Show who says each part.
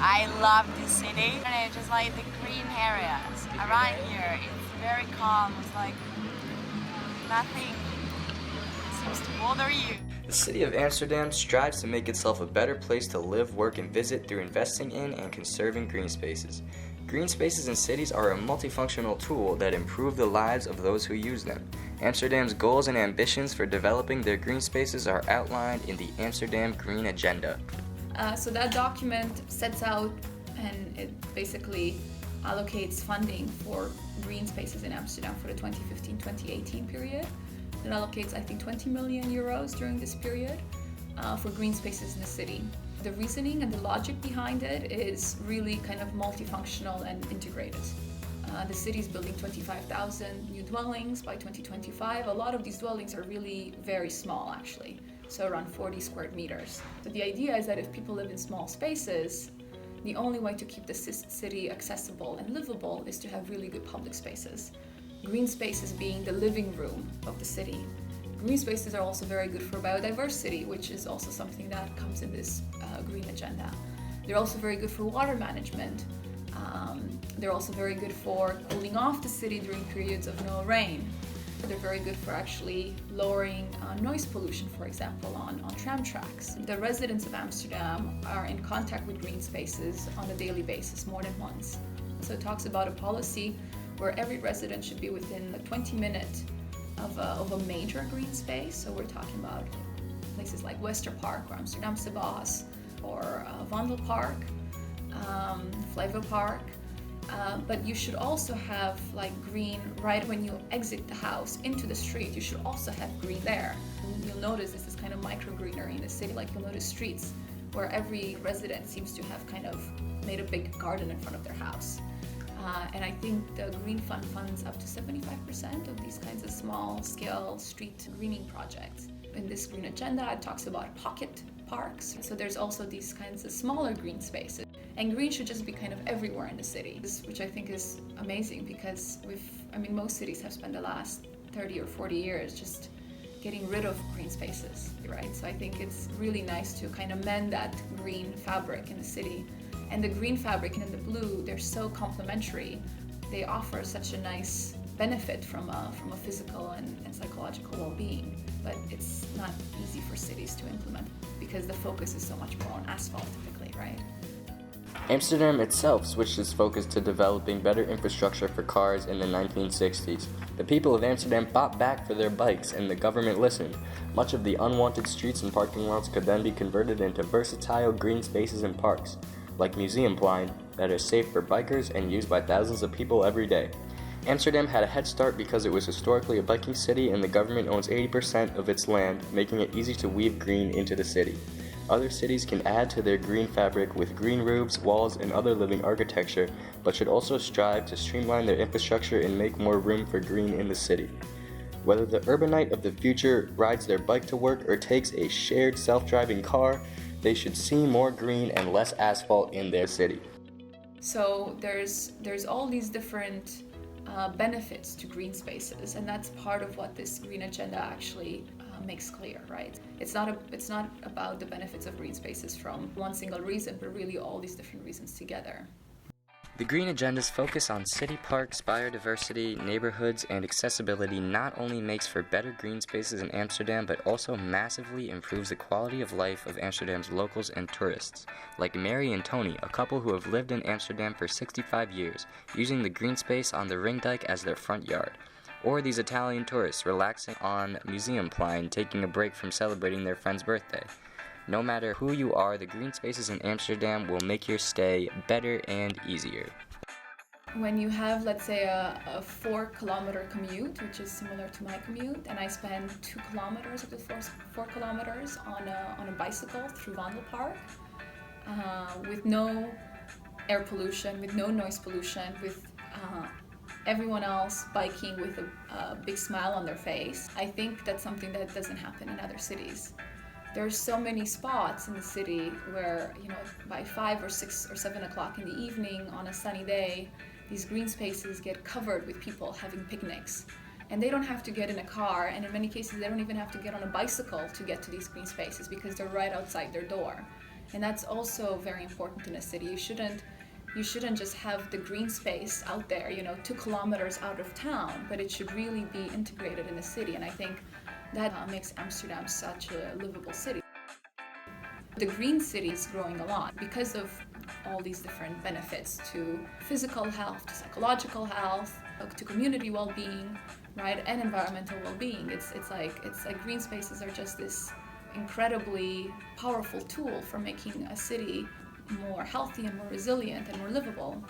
Speaker 1: I love this city, and it's just like the green areas around here. It's very calm. It's like nothing seems to bother you.
Speaker 2: The city of Amsterdam strives to make itself a better place to live, work, and visit through investing in and conserving green spaces. Green spaces in cities are a multifunctional tool that improve the lives of those who use them. Amsterdam's goals and ambitions for developing their green spaces are outlined in the Amsterdam Green Agenda.
Speaker 3: So that document sets out and it basically allocates funding for green spaces in Amsterdam for the 2015-2018 period. It allocates, I think, 20 million euros during this period for green spaces in the city. The reasoning and the logic behind it is really kind of multifunctional and integrated. The city is building 25,000 new dwellings by 2025. A lot of these dwellings are really very small, actually, so around 40 square meters. So the idea is that if people live in small spaces, the only way to keep the city accessible and livable is to have really good public spaces. Green spaces being the living room of the city. Green spaces are also very good for biodiversity, which is also something that comes in this green agenda. They're also very good for water management. They're also very good for cooling off the city during periods of no rain. They're very good for actually lowering noise pollution, for example, on tram tracks. The residents of Amsterdam are in contact with green spaces on a daily basis, more than once. So it talks about a policy where every resident should be within 20 minutes of a major green space. So we're talking about places like Wester Park or Amsterdamse Bos or Wandelpark, Flevo Park. But you should also have like green right when you exit the house into the street. You should also have green there. And you'll notice this is kind of micro greenery in the city. Like you'll notice streets where every resident seems to have kind of made a big garden in front of their house. And I think the Green Fund funds up to 75% of these kinds of small-scale street greening projects. In this green agenda, it talks about pocket parks. So there's also these kinds of smaller green spaces. And green should just be kind of everywhere in the city, which I think is amazing because most cities have spent the last 30 or 40 years just getting rid of green spaces, right? So I think it's really nice to kind of mend that green fabric in the city. And the green fabric and the blue, they're so complementary. They offer such a nice benefit from a physical and psychological well-being. But it's not easy for cities to implement because the focus is so much more on asphalt typically, right?
Speaker 2: Amsterdam itself switched its focus to developing better infrastructure for cars in the 1960s. The people of Amsterdam fought back for their bikes and the government listened. Much of the unwanted streets and parking lots could then be converted into versatile green spaces and parks, like Museumplein, that are safe for bikers and used by thousands of people every day. Amsterdam had a head start because it was historically a biking city and the government owns 80% of its land, making it easy to weave green into the city. Other cities can add to their green fabric with green roofs, walls, and other living architecture, but should also strive to streamline their infrastructure and make more room for green in the city. Whether the urbanite of the future rides their bike to work or takes a shared self-driving car, they should see more green and less asphalt in their city.
Speaker 3: So there's all these different benefits to green spaces, and that's part of what this green agenda actually makes clear, right? It's not about the benefits of green spaces from one single reason, but really all these different reasons together.
Speaker 2: The Green Agenda's focus on city parks, biodiversity, neighborhoods, and accessibility not only makes for better green spaces in Amsterdam, but also massively improves the quality of life of Amsterdam's locals and tourists, like Mary and Tony, a couple who have lived in Amsterdam for 65 years, using the green space on the Ringdijk as their front yard. Or these Italian tourists relaxing on Museumplein, taking a break from celebrating their friend's birthday. No matter who you are, the green spaces in Amsterdam will make your stay better and easier.
Speaker 3: When you have, let's say, a 4-kilometer commute, which is similar to my commute, and I spend 2 kilometers of the 4 kilometers on a bicycle through Wandelpark, with no air pollution, with no noise pollution, with everyone else biking with a big smile on their face, I think that's something that doesn't happen in other cities. There's so many spots in the city where, by 5 or 6 or 7 o'clock in the evening on a sunny day, these green spaces get covered with people having picnics. And they don't have to get in a car, and in many cases they don't even have to get on a bicycle to get to these green spaces because they're right outside their door. And that's also very important in a city. You shouldn't just have the green space out there, 2 kilometers out of town, but it should really be integrated in the city. And I think that makes Amsterdam such a livable city. The green city is growing a lot because of all these different benefits to physical health, to psychological health, to community well-being, right, and environmental well-being. It's like green spaces are just this incredibly powerful tool for making a city more healthy and more resilient and more livable.